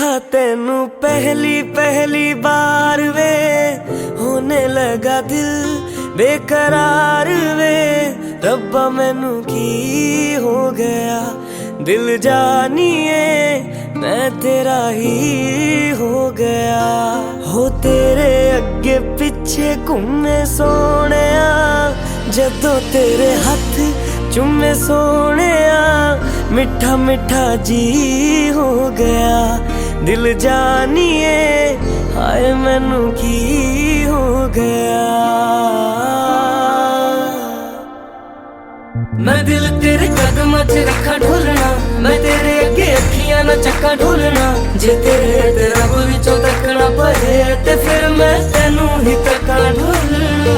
देखा तेनू पहली पहली बार वे, होने लगा दिल बेकरार वे। रब्बा मैनू की हो गया, दिल जानिए मैं तेरा ही हो गया। हो तेरे अगे पिछे घूमे सोहणिया, जदों तेरे हथ चुमे सोहणिया, मिठा मिठा जी हो गया। दिल जानिए हाय मैनू की हो गया। मैं दिल तेरे कदमां च रखा ढोलना, मैं तेरे अगे अखियां ना चक्का ढोलना। जे तेरे ते रब विचों तकना पए ते फिर मैं तेनू ही तक्का ढोलना।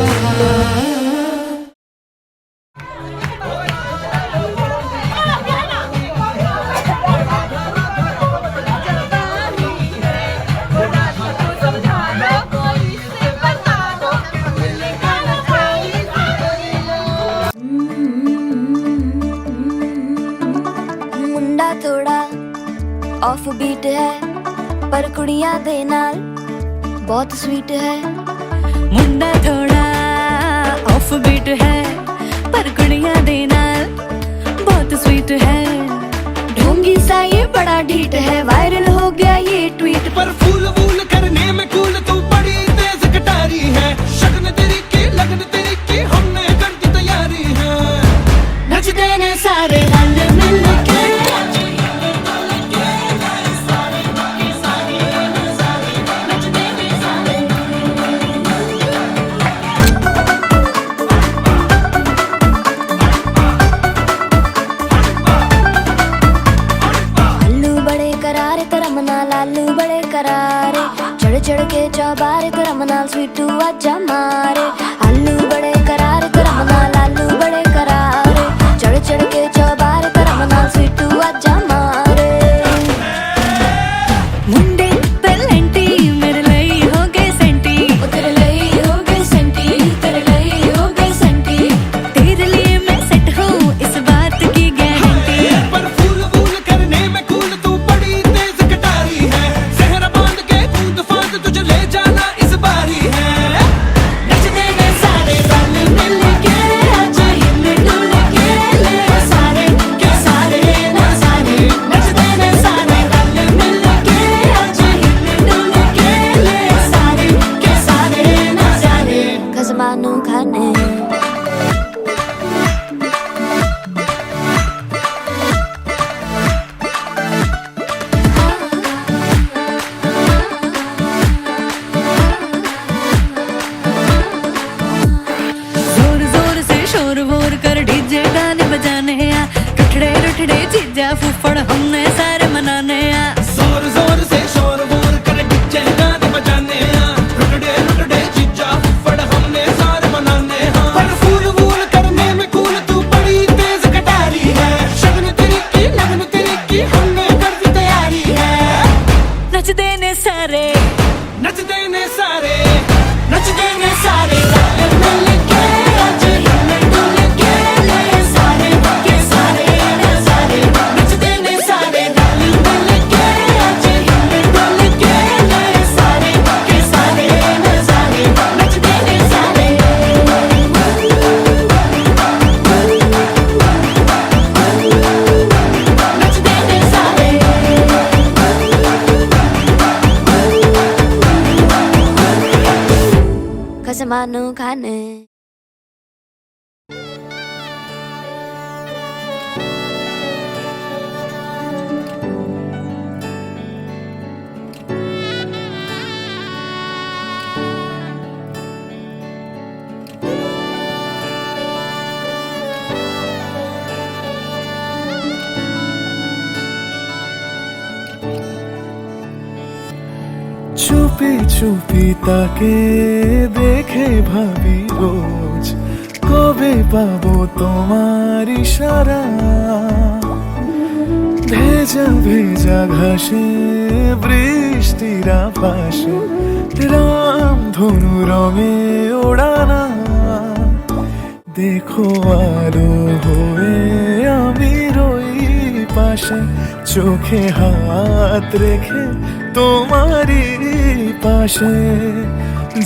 मुंडा थोड़ा ऑफ बीट है, पर कुड़ियां दे नाल बहुत स्वीट है। मुंडा थोड़ा ऑफ बीट है, पर कुड़ियां दे नाल बहुत स्वीट है। ढोंगी सा ये बड़ा ढीठ है, वायरल हो गया ये ट्वीट। पर फूल वूल करने में कूल तू बड़ी तेज कटारी है। शगन तेरी की लगन तेरी की हमने कर दी तैयारी है। नचते ने सारे रल मिल के, लालू बड़े करारे, चढ़ चढ़ के चौबारे तेरा मनाल स्वीटू आजा मारे। आलू बड़े करारे तेरा मनाल, आलू बड़े करारे, चढ़ चढ़ के चौबारे तेरा मनाल स्वीटू आजा मारे। मुंडे तलंटी मेरे लई हो गए सेंटी, ओ तेरे लई हो गए सेंटी, तेरे लई हो गए सेंटी। तेरे लिए मैं सेट हूँ इस बात की गारंटी। पर फूल वूल करने में कूल तू बड़ी तेज कटारी है। सहरा बांध के कूद फांद तुझे ले जाना इस बारी है। नचते ने सारे रल मिल के, आजा हिल डुल के ले सारे के सारे ना सारे। नचते ने सारे रल मिल के, आजा हिल डुल के ले सारे के सारे ना सारे। खजमानू खाने जोर जोर से शोर वोर कर डीजे गाने बजाने आ। रुठड़े रुठड़े जीजा फूफड़ हमने सारे मनाने आ। जोर जोर से शोर वोर कर डीजे गाने बजाने आ। रुकड़े रुकड़े जीजा फुफड़ हमने सारे मनाने हैं। पर फूल वूल करने में कूल तू बड़ी तेज कटारी है। शगन तेरी की लगन तेरी की हमने कर दी तैयारी है। नचते ने सारे, नचते ने सारे, नचते ने सारे रल मिल के, आजा हिल डुल के ले सारे के सारे ना सारे। नचते ने सारे रल मिल के, आजा हिल डुल के ले सारे के सारे ना सारे। नचते ने सारे नचते ने सारे खजमानू खाने। চুপি চুপি তাকে দেখে ভাবি রোজ, কবে পাবো তোমার ইশারা। ভেজা ভেজা ঘাসে বৃষ্টির পাশে, রাম ধনু রঙে ওড়ানা। দেখো আলো হয়ে আমি রই পাশে, চোখে হাত রেখে তোমারই পাশে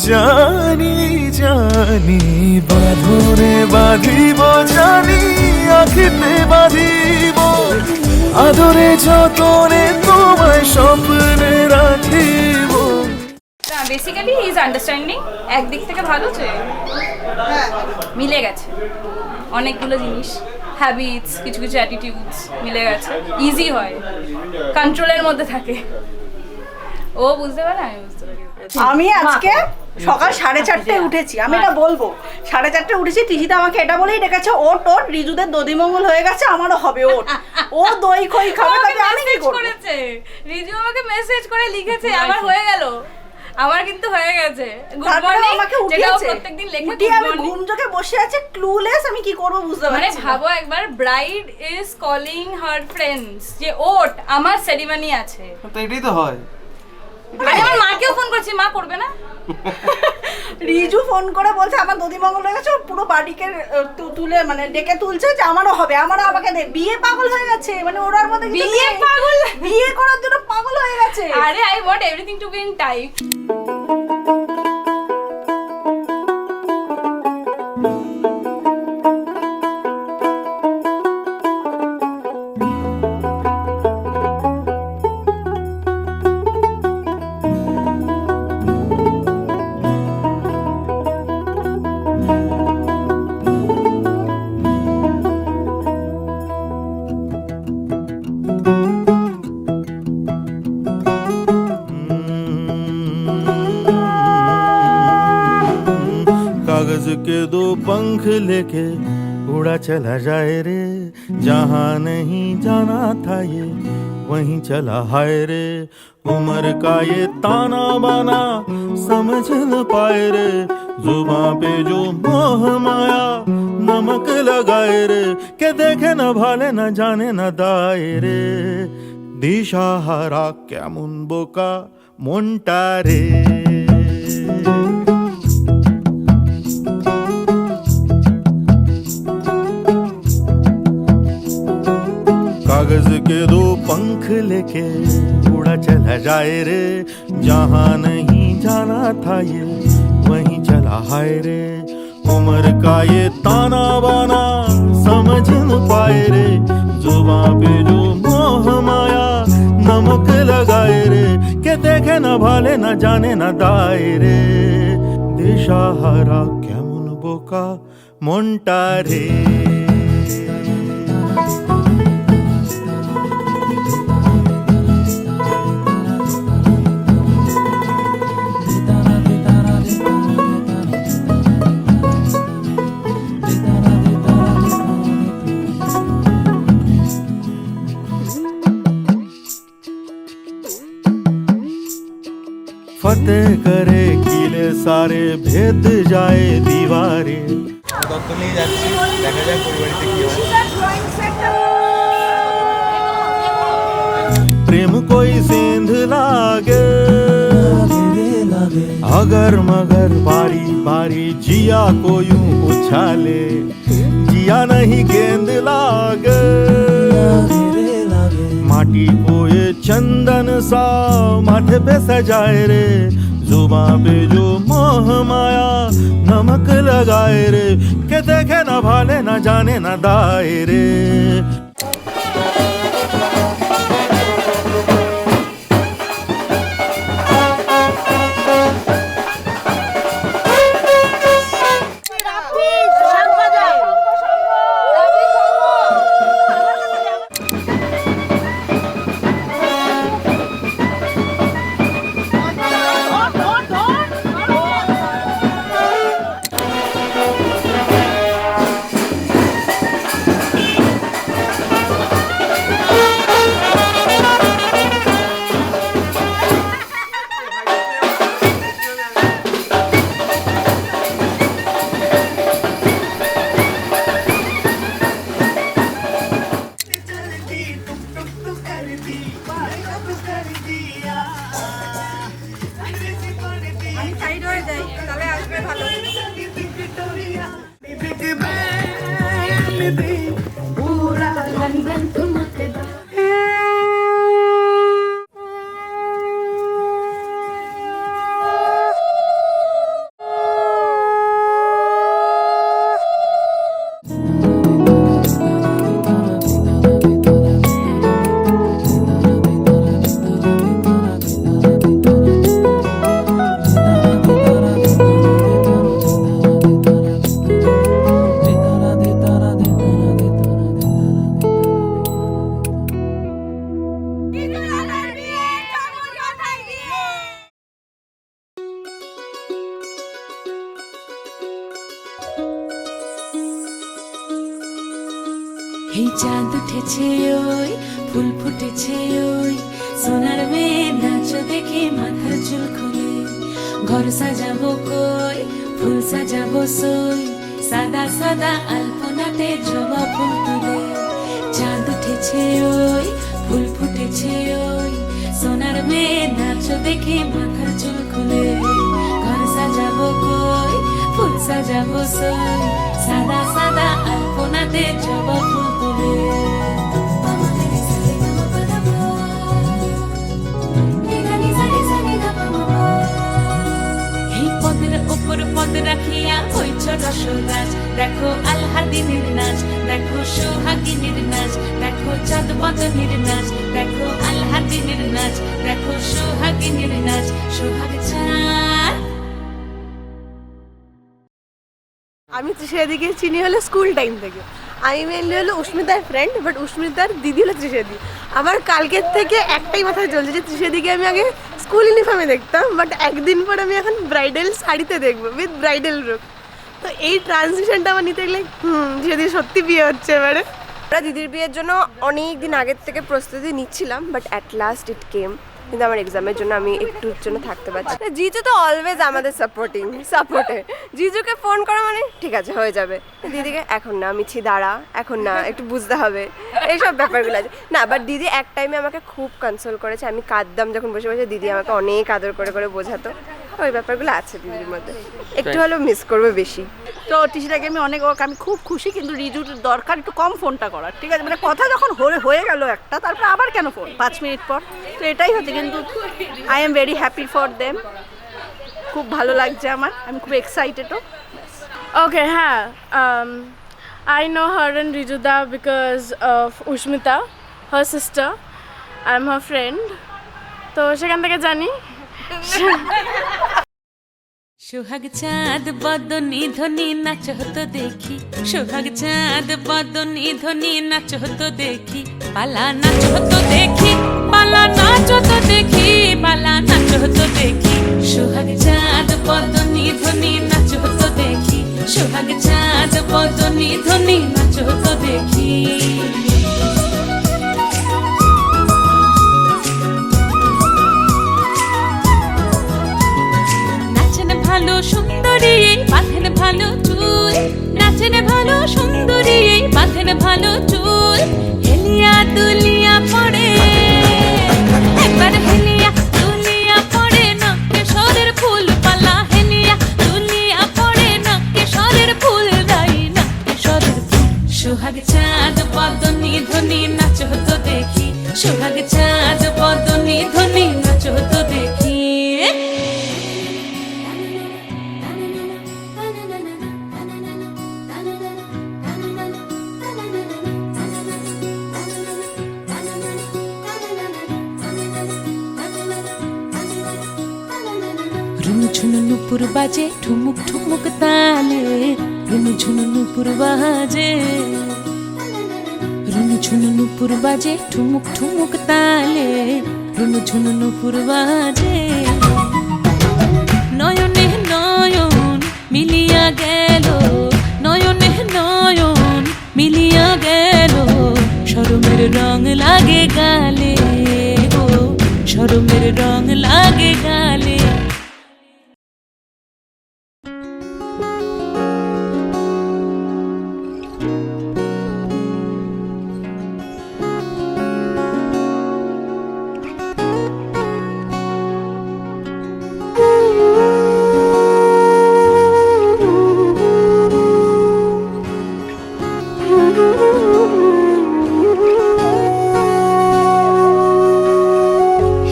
জানি জানি বাঁধনে বাঁধিব জানি আখিতে বাঁধিব আদরে যতনে তোমায় স্বপ্নে রাখিব। বেসিক্যালি হি ইজ আন্ডারস্ট্যান্ডিং, একদিক থেকে ভালো যে মিলে গেছে অনেকগুলো জিনিস, হ্যাবিটস, কিছু কিছু অ্যাটিটিউডস মিলে গেছে, ইজি হয়, কন্ট্রোলের মধ্যে থাকে। ও বুঝতে পারে, আমি বুঝতে পারি। আমি আজকে সকাল 4:30টায় উঠেছি, আমি এটা বলবো 4:30টায় উঠেছি। তিথিতা আমাকে এটা বলেই ডেকেছে, ওট ওট রিজুদের দধিমঙ্গল হয়ে গেছে, আমারও হবে ওট। ও দই খই খাবে, তবে আমি কি করব? করেছে রিজু আমাকে মেসেজ করে লিখেছে আমার হয়ে গেল, আমার কিন্তু হয়ে গেছে। গুড তারপরে মর্নিং, আমাকে যেটা ও উঠিয়েছে, প্রত্যেকদিন লেখে উঠিয়ে গুড আমি মর্নিং। ঘুম চোখে বসে আছে, ক্লুলেস, আমি কি করব বুঝতে মানে পারছি না। ভাবো একবার, bride is calling her friends যে ওট আমার সেরিমনি আছে। তো এটাই তো হয়। আরে আমার মাকেও ফোন করছি, মা করবে না? রিজু ফোন করে বলছে আমার দধিমঙ্গল হয়ে গেছে, ও পুরো বাড়িকে তুলে মানে ডেকে তুলছে যে আমারও হবে, আমারও আমাকে দে। বিয়ে পাগল হয়ে গেছে, মানে ওরার মধ্যে কিছু বিয়ে নেই। পাগল? বিয়ে করার জন্য পাগল হয়ে গেছে। আরে I want everything to be in time. कागज के दो पंख लेके उड़ा चला जाए रे, जहाँ नहीं जाना था ये वहीं चला हाय रे। उम्र का ये ताना बाना समझ न पाए रे, जुबां पे जो मोह माया नमक लगाए रे, के देखे न भाले न जाने न दाए रे। दिशाहारा केमन बोका মনটা রে। कागज के दो पंख लेके उड़ा चला जाए रे, जहाँ नहीं जाना था ये वहीं चला हाय रे। उम्र का ये ताना बाना समझ न पाए रे, जुबां पे जो मोह माया नमक लगाए रे, के देखे न भाले न जाने न दाए रे। दिशाहारा केमन बोका মনটা রে। फतेह करे किले सारे भेद जाए दीवारे। তত্ত্ব নিয়ে যাচ্ছি, দেখা যাক পরিবারিতে কি হয়। प्रेम कोई सेंध लागे अगर मगर बारी बारी जिया को यूं उछाले, जिया नहीं गेंद लागे माटी को ये चंदन सा माथे पे सजाए रे, जुबां पे जो मोह माया नमक लगाए रे, के देखे न भाले न जाने न दाए रे। এই চাঁদ উঠেছে ওই ফুল ফুটেছে ওই সোনার মেয়ে নাচ দেখে মাথার চুল খুলে ঘর সাজাবো কই ফুল সাজাবো সই সাদা সাদা আলপনাতে জবা ফুল তুলে চাঁদ উঠেছে ওই ফুল ফুটেছে ওই সোনার মেয়ে নাচ দেখে মাথার চুল খুলে ঘর সাজাবো কই ফুল সাজাবো সই সাদা সাদা আলপনাতে জবা ফুল তুলে এই পদের উপর পদ রাখিয়া হইছ রসরাজ দেখো আলহাদিনের নাচ দেখো সোহাগিনীর নাচ দেখো চাঁদ বদনের নাচ দেখো আলহাদিনের নাচ দেখো সোহাগিনীর নাচ সোহাগ চাঁদ। আমি ত্রিশাদিকে চিনি হলো স্কুল টাইম থেকে। আমি মেনলি হলো উস্মিতার ফ্রেন্ড, বাট উস্মিতার দিদি হলো ত্রিশাদি। আমার কালকের থেকে একটাই মাথায় চলছে যে ত্রিশাদিকে আমি আগে স্কুল ইউনিফর্মে দেখতাম, বাট একদিন পর আমি এখন ব্রাইডাল শাড়িতে দেখবো উইথ ব্রাইডাল লুক। তো এই ট্রানজিশনটা আমার নিতে গেলে ত্রিশাদি সত্যি বিয়ে হচ্ছে এবারে। আমরা দিদির বিয়ের জন্য অনেক দিন আগের থেকে প্রস্তুতি নিচ্ছিলাম, বাট অ্যাট লাস্ট ইট কেম। কিন্তু আমার এক্সামের জন্য আমি একটুর জন্য থাকতে পারছি। জিজু তো অলওয়েজ আমাদের সাপোর্টে। জিজুকে ফোন করা মানে ঠিক আছে হয়ে যাবে, দিদিকে এখন না মিছি দাঁড়া, এখন না একটু বুঝতে হবে, এইসব ব্যাপারগুলো আছে না। বাট দিদি এক টাইমে আমাকে খুব কনসোল করেছে। আমি কাঁদতাম যখন বসে বসে, দিদি আমাকে অনেক আদর করে করে বোঝাতো। ওই ব্যাপারগুলো আছে দিদির মধ্যে, একটু হলেও মিস করবে বেশি। তো টিসিটাকে আমি খুব খুশি, কিন্তু রিজুর দরকার একটু কম ফোনটা করার, ঠিক আছে? মানে কথা যখন হয়ে গেল একটা, তারপর আবার কেন ফোন 5 মিনিট পর? তো এটাই হচ্ছে, কিন্তু I am very happy for them. খুব ভালো লাগছে আমার, আমি খুব এক্সাইটেডও। Okay, I know her and Rijuda because of Ushmita, her sister. I'm her friend. তো সেখান থেকে জানি। সোহাগ চাঁদ বদনি ধ্বনি নাচ হতো দেখি, সোহাগ চাঁদ বদনি ধ্বনি নাচ হতো দেখি, পালা নাচ হতো দেখি, পালা নাচ হতো দেখি, পালা নাচ হতো দেখি, সোহাগ চাঁদ বদনি ধ্বনি নাচ হতো দেখি, সোহাগ চাঁদ বদনি ধ্বনি নাচ হতো দেখি। ভালো সুন্দরী বাঁধেন ভালো চুল, নাচেন ভালো সুন্দরী বাঁধেন ভালো চুল, হেলিয়া দুলিয়া পড়ে একবার, হেলিয়া দুলিয়া পড়ে নকে সরের ফুল পালা, হেলিয়া দুলিয়া পড়ে নকে সরের ফুল দাই নকে সরের ফুল। সোহাগ চাঁদ বদনি ধ্বনি নাচ হতো দেখি, সোহাগ চাঁদ বদনি ধ্বনি নাচ হতো দেখি। ঝুনু নুপুর বাজে ঠুমুক ঠুমুক তালে, রুনু ঝুনু নুপুর বাজে, রুনু ঝুনু নুপুর বাজে ঠুমুক ঠুমুক তালে, রুনু ঝুনু নুপুর বাজে। নয়নে নয়ন মিলিয়া গেল, নয়নে নয়ন মিলিয়া গেল, শরমের রং লাগে গালে গো, শরমের রং লাগে গালে।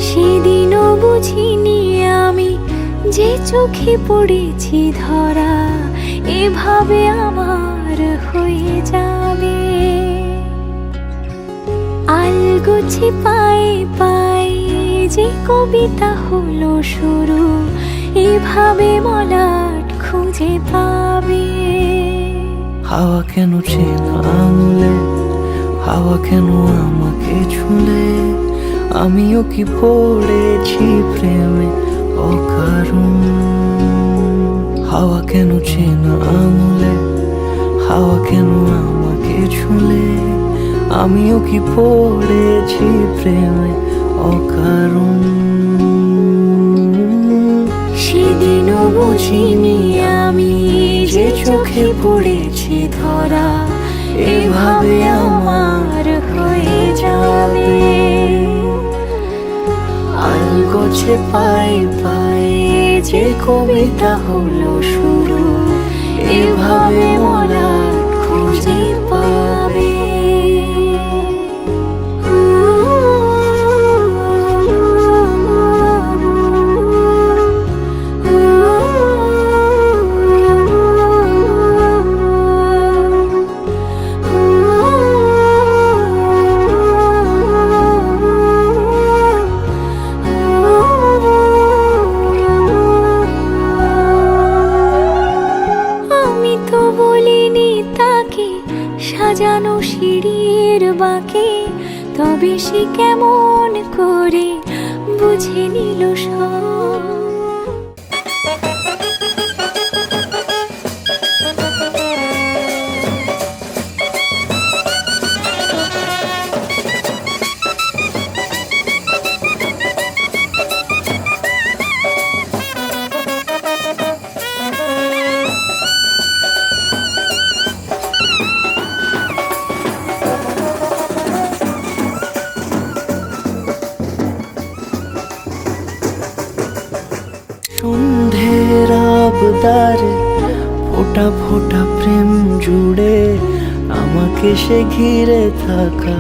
সেদিনও বুঝিনি আমি যে চোখে পড়েছি ধরা, এভাবে আমার হয়ে যাবে। আলগোছে পায়ে পায়ে যে কবিতা হলো শুরু, এভাবে মলাট খুঁজে পাবে। হাওয়া কেন চেনা আঙুলে, হাওয়া কেন আমাকে ছুলে, আমিও কি পড়েছি প্রেমে অকারণ। হাওয়া কেন চেনা আঙুলে, হাওয়া কেন আমাকে ছুলে, আমিও কি পড়েছি প্রেমে অকারণ। সেদিনও বুঝিনি আমি যে চোখে পড়েছি ধরা, এভাবে আমার হয়ে যাবে। আলগোছে পায়ে পায়ে যে কবিতা হলো শুরু, এভাবে মলাট খুঁজে পাবে। সাজানো সিঁড়ির বাঁকে, তবে সে কেমন করে বুঝে নিল সব। সন্ধের আবদারে ফোটা ফোটা প্রেম জুড়ে, আমাকে সে ঘিরে থাকা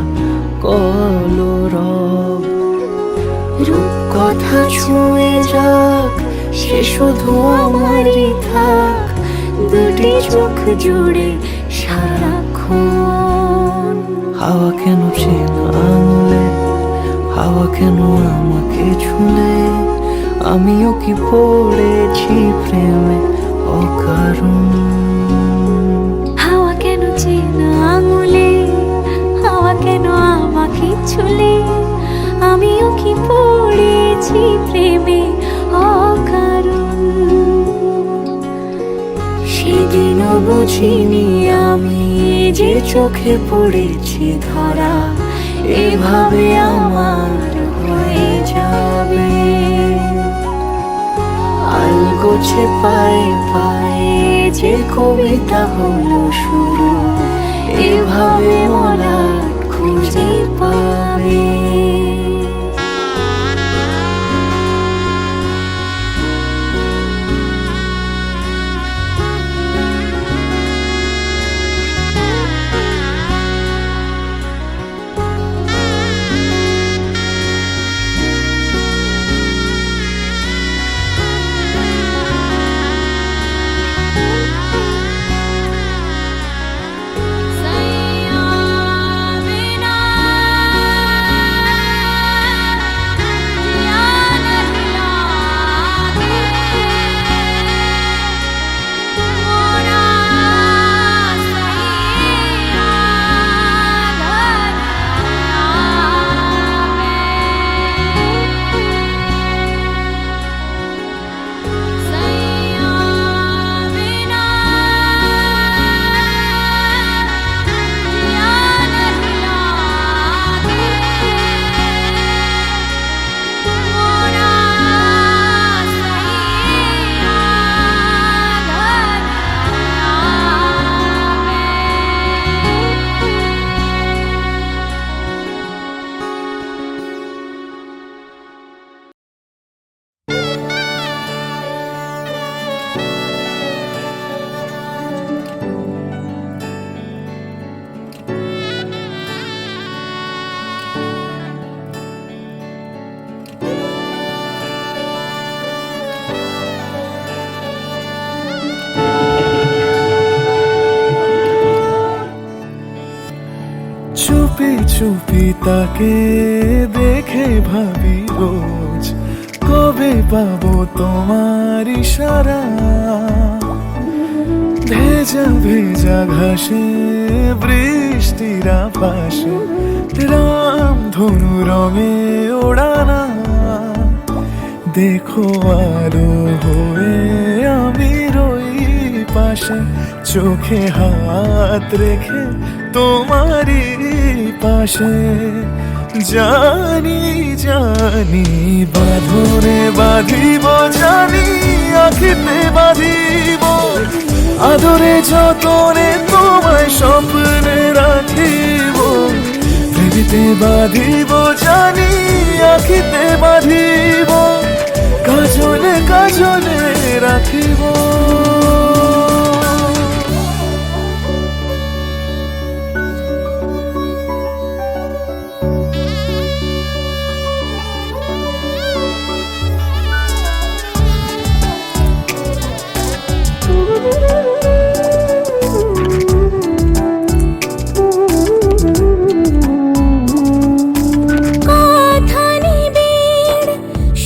কলরব। রূপকথা ছুঁয়ে যাক, সে শুধু আমারই থাক, দুটি চোখ জুড়ে সারাক্ষণ। হাওয়া কেন চেনা আঙুলে, হাওয়া কেন আমাকে ছুঁলে, আমিও কি পড়েছি প্রেমে অকারণ। হাওয়া কেন চেনা আঙুলে, হাওয়া কেন আমাকে ছুলে, আমিও কি পড়েছি প্রেমে অকারণ। সেদিনও বুঝিনি আমি যে চোখে পড়েছি ধরা, এভাবে আমার হয়ে যাবে। আলগোছে পায়ে পায়ে যে কবিতা হলো শুরু, এভাবে মলাট খুঁজে পাবে। চুপি চুপি তাকে দেখে ভাবি রোজ, কবে পাবো তোমার ইশারা। ভেজা ভেজা ঘাসে বৃষ্টির আভাসে, রাম ধনু রঙে ওড়ানা। দেখো আলো হয়ে আমি রই পাশে চোখে হাত রেখে তোমারই পাশে জানি জানি বাঁধনে বাঁধিব জানি আখিতে বাঁধিব আদরে যতনে তোমায় স্বপ্নে রাখিব প্রেমিতে বাঁধিব জানি আখিতে বাঁধিব কাজলে কাজলে রাখিব কথা নিবিড়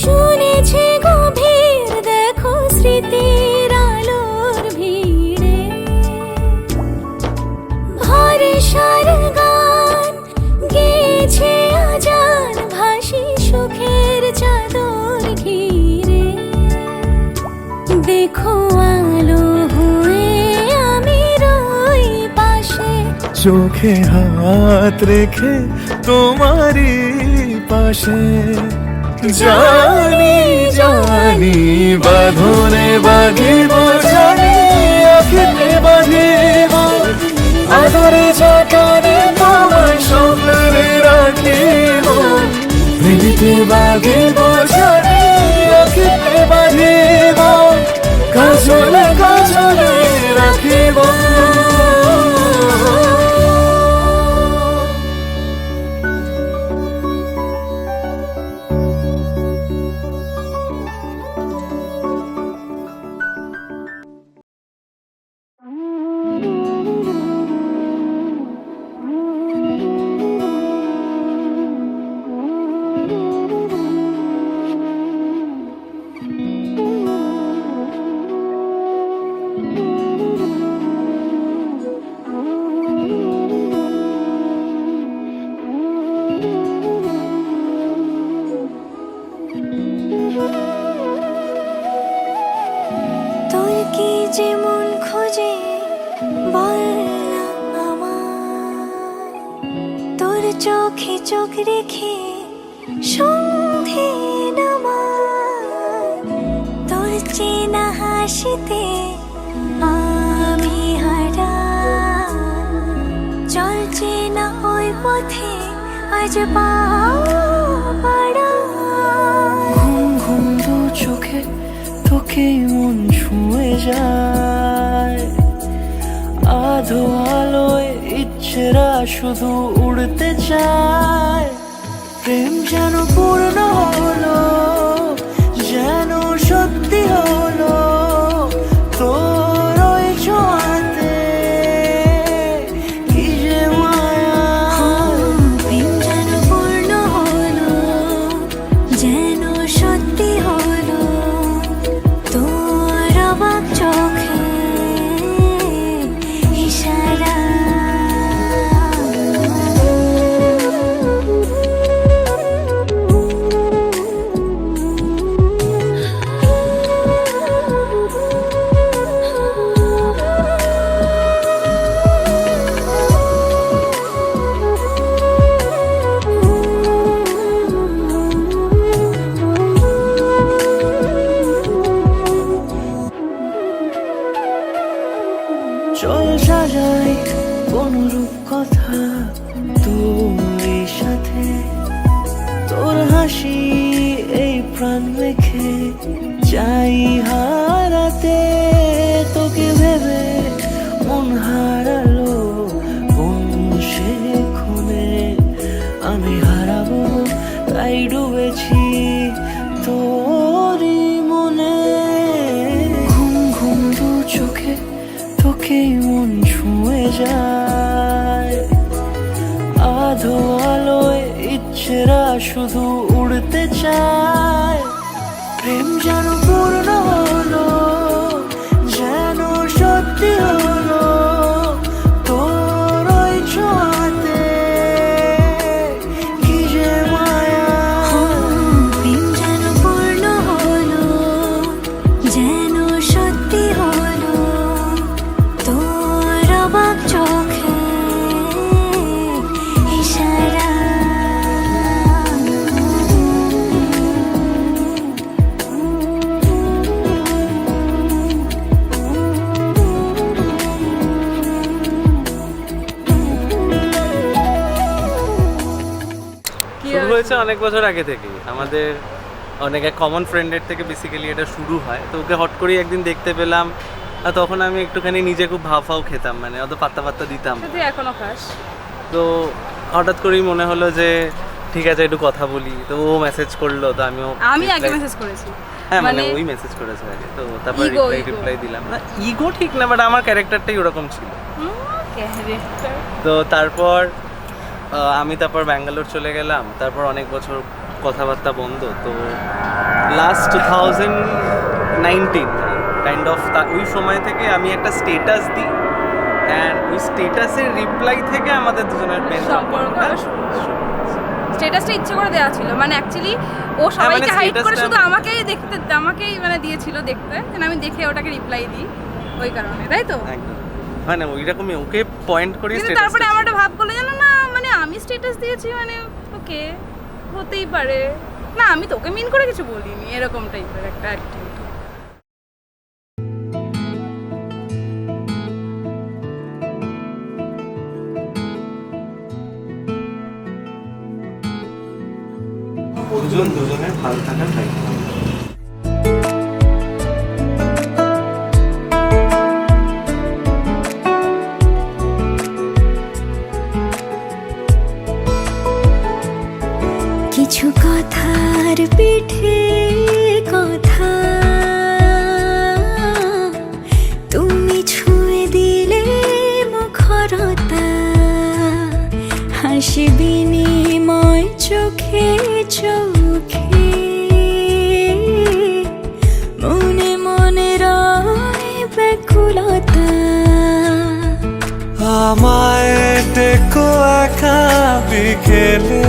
শুনেছে গভীর দেখো স্মৃতির আলোর ভিড়ে ভরসার গান গেছে আজান ভাসি সুখের চাদর ঘিরে দেখো আলো হয়ে আমি রই পাশে চোখে হাত রেখে তোমারই পাশে জানি জানি বাঁধনে বাঁধিব জানি আখিতে বাঁধিব আদরে যতনে তোমায় স্বপ্নে রাখিব প্রেমিতে বাঁধিব জানি আখিতে বাঁধিব কাজলে কাজলে রাখিব তোর কি যে মন খোঁজে বল না আমার তোর চোখে চোখ রেখে সন্ধে নামার তোর চেনা হাসিতে আমি হারা চল চেনা ওই পথে আজ পাড়া ঘুম ঘুম দু চোখে তোকে মন ছুঁয়ে যায় আধো আলোয় ইচ্ছেরা শুধু উড়তে চায় প্রেম যেন পূর্ণ হলো যেন সত্যি হলো তোর ওই ছোঁয়াতে কি যে মায়া প্রেম যেন পূর্ণ হলো যেন সত্যি হলো তোর অবাক চোখে ইশারা চল সাজাই কোনরূপ কথা তোর সাথে তোর হাসি এই প্রাণ রেখে চাই হারাতে তোকে ভেবে মন হারালো কোন সে ক্ষণে আমি হারাবো তাই ডুবেছি তোরই মনে ঘুম ঘুম দু চোখে তোকে মন ছুঁয়ে যায় আধো আলোয় ইচ্ছেরা শুধু উড়তে চায় প্রেম যেন পূর্ণ হলো যেন সত্যি হলো তোর ওই ছোঁয়াতে কি যে মায়া প্রেম যেন পূর্ণ হলো যেন সত্যি হলো হয়েছে অনেক বছর আগে থেকেই, আমাদের অনেক এক কমন ফ্রেন্ডের থেকে বেসিক্যালি এটা শুরু হয়। তো ওকে হট করেই একদিন দেখতে পেলাম, আর তখন আমি একটুখানি নিজে খুব ভাও খেতাম, মানে অত পাত্তা দিতাম। তুই এখনো খাস? তো হঠাৎ করেই মনে হলো যে ঠিক আছে একটু কথা বলি, তো ও মেসেজ করলো, তো আমি আগে মেসেজ করেছি। হ্যাঁ মানে ওই মেসেজ করেছে আগে, তো তারপর রিপ্লাই দিলাম। না ইগো ঠিক না, বাট আমার ক্যারেক্টারটাই ওরকম ছিল। তো তারপর আমি তারপর ব্যাঙ্গালোর চলে গেলাম, তারপর অনেক বছর কথাবার্তা বন্ধ। তো লাস্ট 2019 কাইন্ড অফ ওই সময় থেকে আমি একটা স্টেটাস দিই, অ্যান্ড ওই স্টেটাসের রিপ্লাই থেকে আমাদের দুজনের প্রেম সম্পর্কটা স্ট্যাটাসটা ইচ্ছে করে দেওয়া ছিল, মানে অ্যাকচুয়ালি ও সবাইকে হাইড করে শুধু আমাকেই মানে দিয়েছিল দেখতে, যেন আমি দেখে ওটাকে রিপ্লাই দিই, ওই কারণে, তাই তো? একদম মানে ওইরকমই ওকে পয়েন্ট করে স্ট্যাটাস। তারপরে আমার একটা ভাব করলো জানো না, মানে আমি স্ট্যাটাস দিয়েছি মানে ওকে হতেই পারে না, আমি তোকে মিন করে কিছু বলিনি, এরকম টাইপের একটা অ্যাক্টিভিটি। দুজনের ভালো থাকা চাই। কিছু কথার পিঠে কথা তুমি ছুঁয়ে দিলে মুখরতা, হাসি বিনিময় চোখে চোখে, মনে মনে রয় ব্যাকুলতা। আমায় ডেকো একা বিকেলে,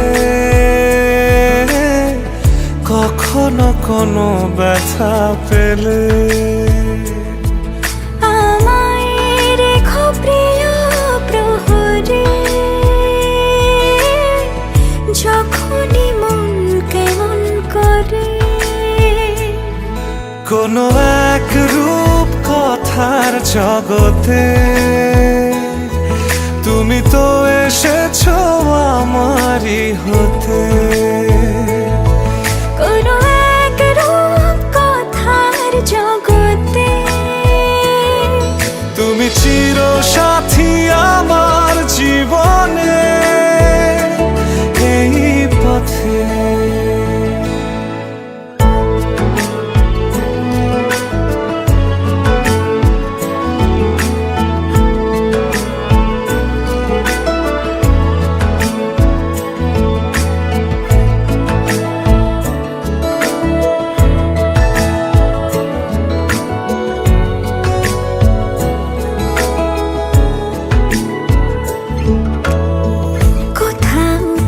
কখনো কোনো ব্যথা পেলে, আমায় রেখো প্রিয় প্রহরে, যখনই মন কেমন করে। কোনো এক রূপ কথার জগতে তুমি তো এসেছো আমারই হতে। কোনো এক রূপ কথার জগতে তুমি চির সাথী আমার জীবনে, এই পথে।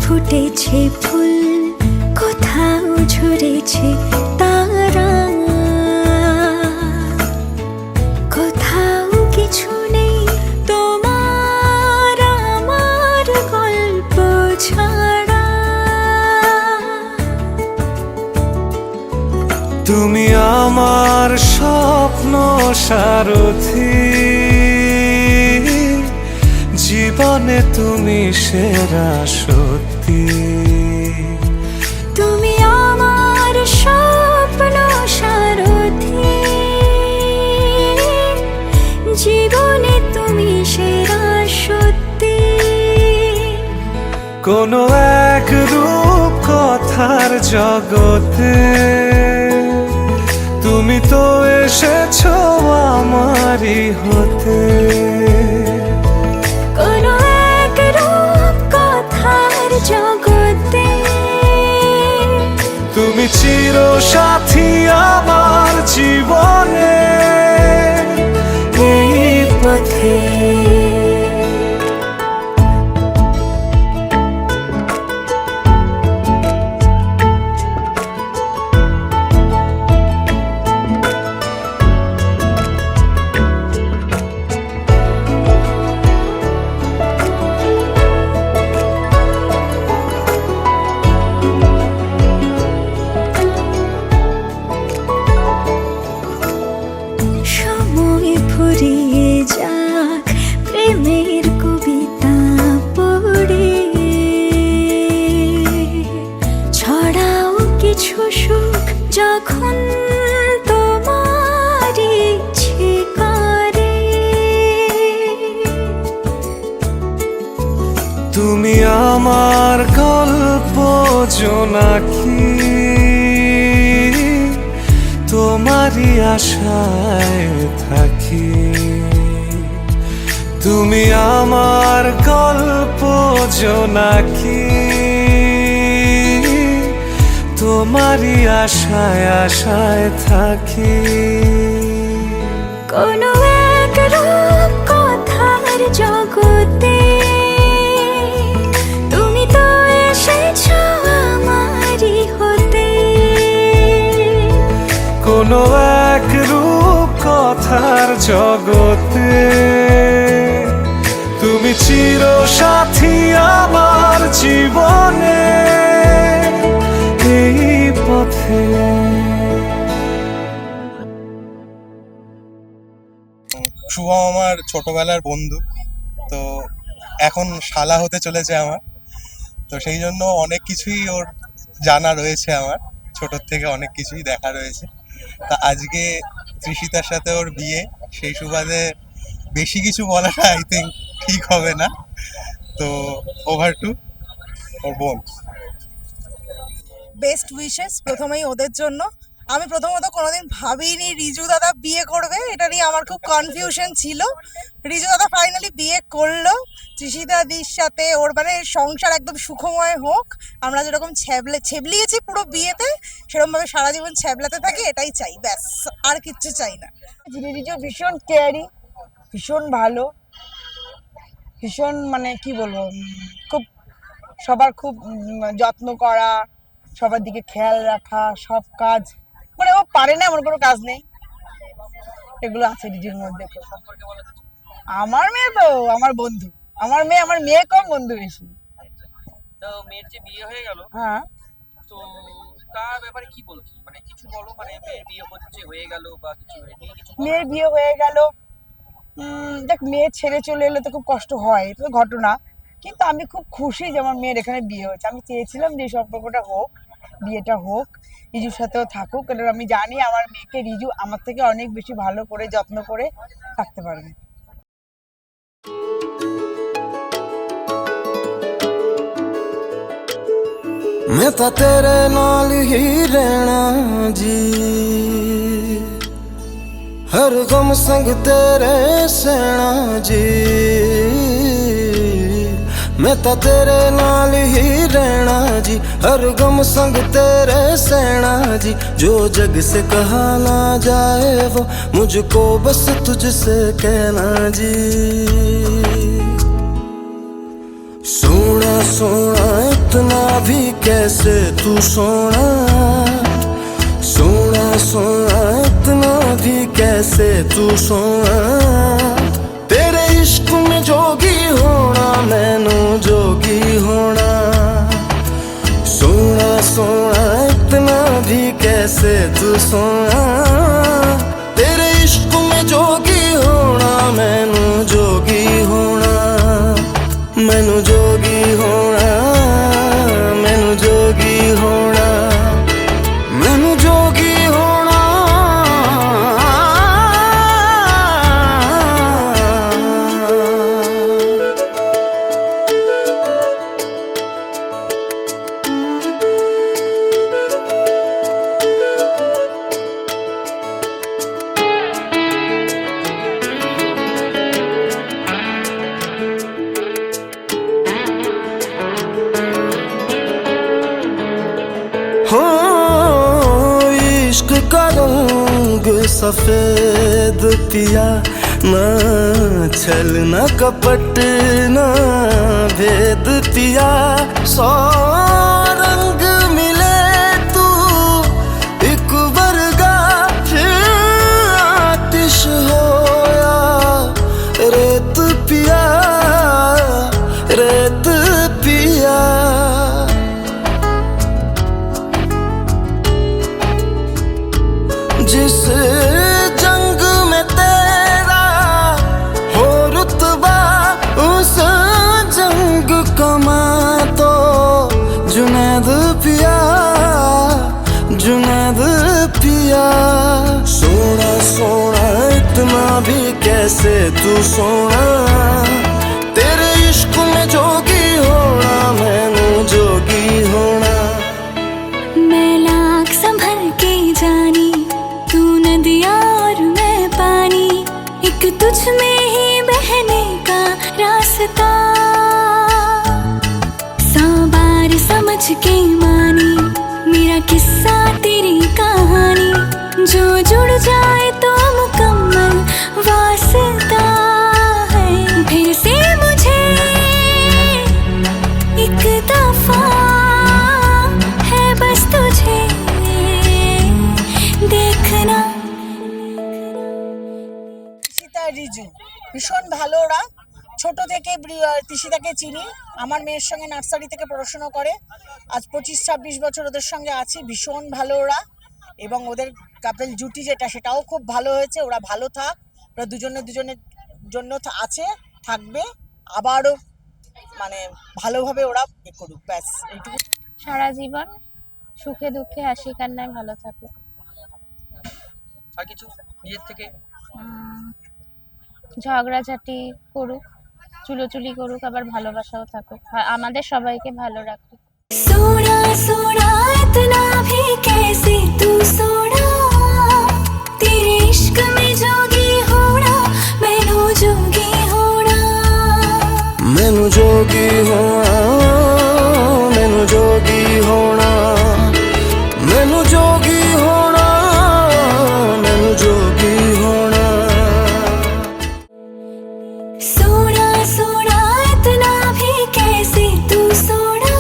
ফুটেছে ফুল, কোথাও ঝরেছে তারা, কোথাও কিছু নেই তোমার আমার গল্প ছাড়া। তুমি আমার স্বপ্ন সারথি, জীবনে তুমি সেরা সত্যি। তুমি আমার স্বপ্ন সারথি, জীবনে তুমি সেরা সত্যি। কোনো এক রূপ কথার জগতে তুমি তো এসেছো আমারই হতে। কোনো এক রূপ কথার জগতে তুমি চির সাথী আমার জীবনে, এই পথে। সময় ফুরিয়ে যাক, তুমি আমার গল্প জোনাকি, তোমারই আশায় থাকি। তুমি আমার গল্প জোনাকি, তোমারই আশায় আশায় থাকি। কোনো এক রূপ কথার জগতে তুমি তো এসেছো আমারই হতে। কোনো এক রূপ কথার জগতে তুমি চির সাথী আমার জীবনে এই পথে। শুভ আমার ছোটবেলার বন্ধু, তো এখন শালা হতে চলেছে আমার, তো সেই জন্য অনেক কিছুই ওর জানা রয়েছে, আমার ছোটোর থেকে অনেক কিছুই দেখা রয়েছে। তা আজকে তৃষিতার সাথে ওর বিয়ে, সেই সুবাদে বেশি কিছু বলাটা আই থিঙ্ক ঠিক হবে না, তো ওভার টু ওর বোন। বেস্ট উইশেস প্রথমেই ওদের জন্য। আমি প্রথমত কোনোদিন ভাবিনি রিজু দাদা বিয়ে করবে, এটা নিয়ে আমার খুব কনফিউশন ছিল। রিজু দাদা ফাইনালি বিয়ে করলো তৃষিতাদির সাথে। ওর মানে সংসার একদম সুখময় হোক, আমরা যেরকম ছেবলিয়েছি পুরো বিয়েতে, সেরকমভাবে সারা জীবন ছ্যাবলাতে থাকি, এটাই চাই, ব্যাস আর কিচ্ছু চাই না। রিজু ভীষণ কেয়ারি, ভীষণ ভালো, ভীষণ মানে কি বলবো, খুব সবার খুব যত্ন করা, সবার দিকে খেয়াল রাখা, সব কাজ মানে ও পারে না এমন কোনো কাজ নেই, এগুলো আছে রিজুর মধ্যে। আমার মেয়ে তো আমার বন্ধু, আমার মেয়ে কম, বন্ধু বেশি। তো মেয়ের যে বিয়ে হয়ে গেল, হ্যাঁ, তো তার ব্যাপারে কি বলছি, মানে কিছু বলো, মানে মেয়ের বিয়ে হয়ে গেল বা কিছু মেয়ের বিয়ে হয়ে গেল, দেখ মেয়ে ছেড়ে চলে এলে তো খুব কষ্ট হয়, এটা তো ঘটনা, কিন্তু আমি খুব খুশি যে আমার মেয়ের এখানে বিয়ে হয়েছে। আমি চেয়েছিলাম যে এই সম্পর্কটা হোক, বিয়েটা হোক, রিজুর সাথেও থাকুক, কারণ আমি জানি আমার মেয়েকে রিজু আমার থেকে অনেক বেশি ভালো করে যত্ন করে থাকতে পারবে। मैं तो तेरे नाल ही रहना जी, हर गम संग तेरे सहना जी। मैं तो तेरे नाल ही रहना जी, हर गम संग तेरे सहना जी। जो जग से कहा ना जाए वो मुझको बस तुझसे कहना जी। सोना सोना इतना भी कैसे तू सोना, सोना सोना इतना भी कैसे तू सोना। तेरे इश्क में जोगी होना, मैनू जोगी होना। सोना सोना इतना भी कैसे तू सोना। तेरे इश्क में जोगी होना, मैनू जोगी होना। मैनू जोगी होना, मैनू जोगी होना, मैनू जोगी होना। हो इश्क का रंग सफेद पिया, ना छल ना कपट ना भेद पिया। सौ रंग मिले तू एक वर्गा, फिर आतिश होया रेत पिया, रेत पिया। जिस जंग में तेरा हो रुतबा, उस जंग कमा तो जुनैद पिया, जुनैद पिया। सोना सोना इतना भी कैसे तू सोना। तेरे इश्क में जोगी हो वास्ता सौ बार समझ के मानी मेरा किस्सा तेरी कहानी जो जुड़ जाए तो मुकम्मल वास्ता है फिर से मुझे एक दफा है बस तुझे देखना। তিশিতা রিজু ভীষণ ভালো ওরা, ছোট থেকে তিশিতাকে চিনি, আমার মেয়ের সঙ্গে নার্সারি থেকে পড়াশোনা করে, আজ 25-26 বছর ওদের সঙ্গে আছি, ভীষণ ভালো ওরা। এবং ওদের কাপল জুটি যেটা সেটাও খুব ভালো হয়েছে, ওরা ভালো থাক, ওরা দুজনের জন্য আছে, থাকবে, আবারও মানে ভালোভাবে ওরা করুক, ব্যাস এইটুকু। সারা জীবন সুখে দুঃখে হাসি কান্নায় ভালো থাকুক। আর কিছু নিজের থেকে ঝগড়াঝাটি করুক, চুলোচুলি করুক, আবার ভালোবাসাও থাকুক, আমাদের সবাইকে ভালো রাখুক। सोना सोना इतना भी कैसे तू सोना तेरे इश्क में जोगी होना मैनू जोगी होना मैनू जोगी होना मैनू जोगी होना मैनू जोगी होना मैनू जोगी होना सोना सोना इतना भी कैसे तू सोना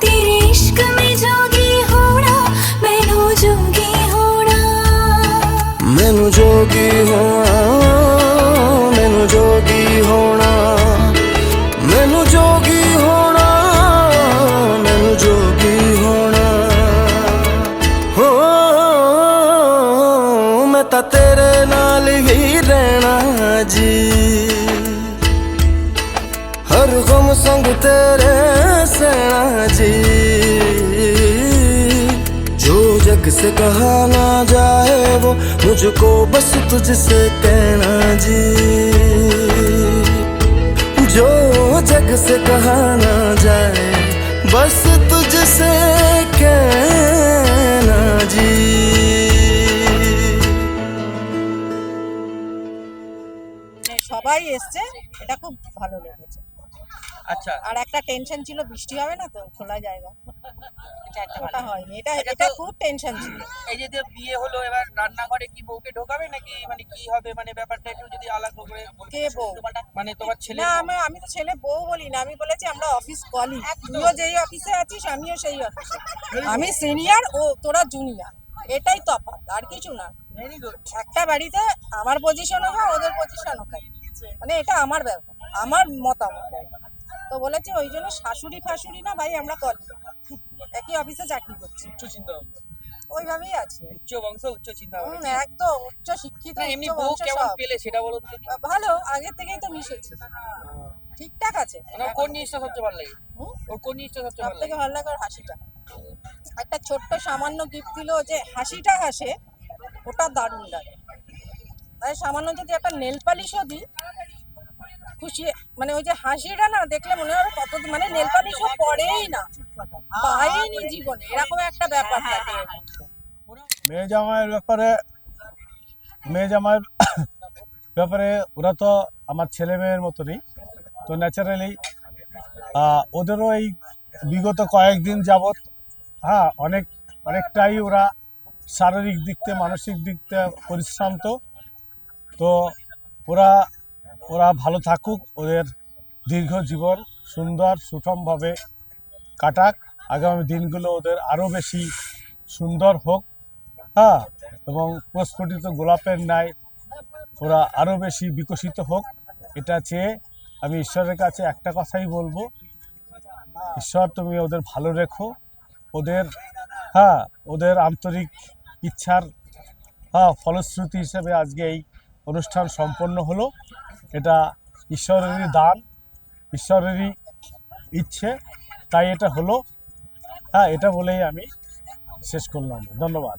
तेरे इश्क में जोगी होना मैनू जोगी होना मैनू जोगी होना मैनू जोगी होना मैनू जोगी होना मैनू जोगी होना हो मैं तां तेरे नाल ही रहना जी हर गम संग तेरे सहना जी जो जग से कहा ना जाए वो मुझको बस तुझसे कहना जी जो जग से कहा ना जाए बस तुझसे कहना जी। সবাই এসছে, এটা খুব ভালো লেগেছে। আচ্ছা, আর একটা টেনশন ছিল, বৃষ্টি হবে না তো খোলা জায়গা, ওটা হয়নি, এটা খুব টেনশন ছিল। এই যে বিয়ে হলো, এবার রান্নাঘরে কি বউকে ঢোকাবে নাকি মানে কি হবে, মানে ব্যাপারটা একটু যদি আলাদা করে কে বউ? মানে তোমার ছেলে? না, আমি তো ছেলে বউ বলি না, আমি বলেছি আমরা অফিস কলিগ, তুইও যেই অফিসে আছিস আমিও সেই অফিসে, আমি সিনিয়র ও তোরা জুনিয়র, এটাই তফাৎ, আর কিছু না। Very good. একটা বাড়িতে আমার পজিশনও হয় ওদের পজিশনও হয়, মানে এটা আমার ব্যাপার, আমার মতামত। তো বলেছি ওই জন্য শাশুড়ি ফাশুড়ি না ভাই, আমরা কলিগ, একই অফিসে চাকরি করছি, উচ্চ চিন্তা ওইভাবেই আছে। উচ্চ বংশ উচ্চ চিন্তা ভাবনা। একদম উচ্চ শিক্ষিত, এমনি উচ্চ বউ বংশ কেমন সব। পেলে সেটা বলো তো। ভালো, আগের থেকেই তো মিশেছি, ঠিকঠাক আছে। মানে ওর কোন জিনিসটা সবচেয়ে ভালো লাগে? ওর কোন জিনিসটা সবচেয়ে সব ভালো থেকে লাগে? ভালো লাগে ওর হাসিটা, একটা ছোট্ট সামান্য গিফট দিল, যে হাসিটা হাসে ওটা দারুণ লাগে। তাই সামান্য যদি একটা নেল পালিশও দিই খুশি, মানে ওই যে হাসিটা না দেখলে মনে হবে কত, মানে নেল পালিশও পড়েই না, পাইনি জীবনে, এরকম একটা ব্যাপার থাকে। মেয়ে জামাইয়ের ব্যাপারে ওরা তো আমার ছেলে মেয়ের মতনই, তো ন্যাচারালি ওদেরও এই বিগত কয়েকদিন যাবৎ অনেকটাই ওরা শারীরিক দিক থেকে মানসিক দিক থেকে পরিশ্রান্ত, তো ওরা ভালো থাকুক, ওদের দীর্ঘ জীবন সুন্দর সুষমভাবে কাটাক, আগামী দিনগুলো ওদের আরও বেশি সুন্দর হোক, এবং প্রস্ফুটিত গোলাপের ন্যায় ওরা আরও বেশি বিকশিত হোক, এটা চেয়ে আমি ঈশ্বরের কাছে একটা কথাই বলবো, ঈশ্বর তুমি ওদের ভালো রেখো, ওদের আন্তরিক ইচ্ছার ফলশ্রুতি হিসেবে আজকে এই অনুষ্ঠান সম্পন্ন হলো, এটা ঈশ্বরেরই দান, ঈশ্বরেরই ইচ্ছে, তাই এটা হলো, এটা বলেই আমি শেষ করলাম। ধন্যবাদ।